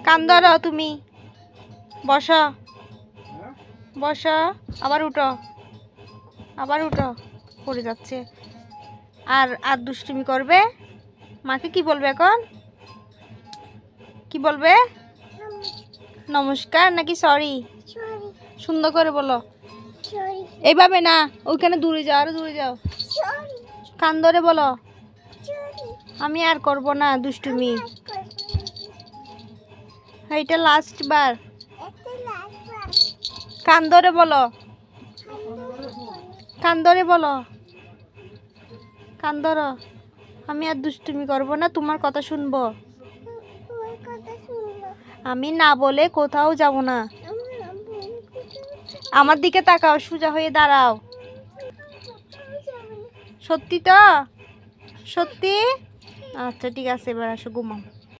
কান ধরো তুমি, বসো বসো, আবার উঠো, আবার উঠো, পড়ে যাচ্ছে। আর আর দুষ্টুমি করবে? মাকে কি বলবে এখন? কি বলবে? নমস্কার নাকি সরি? সুন্দর করে বলো। এইভাবে না, ওইখানে দূরে যাও, আরো দূরে যাও। কান ধরে বলো, আমি আর করব না দুষ্টুমি। এইটা লাস্ট বার। কান ধরে বলো, কান ধরে বলো, কান ধরো। আমি আর দুষ্টুমি করব না, তোমার কথা শুনবো। আমি না বলে কোথাও যাব না। আমার দিকে তাকাও, সোজা হয়ে দাঁড়াও। সত্যি তো? সত্যি? আচ্ছা ঠিক আছে, এবার আসো, ঘুমাও।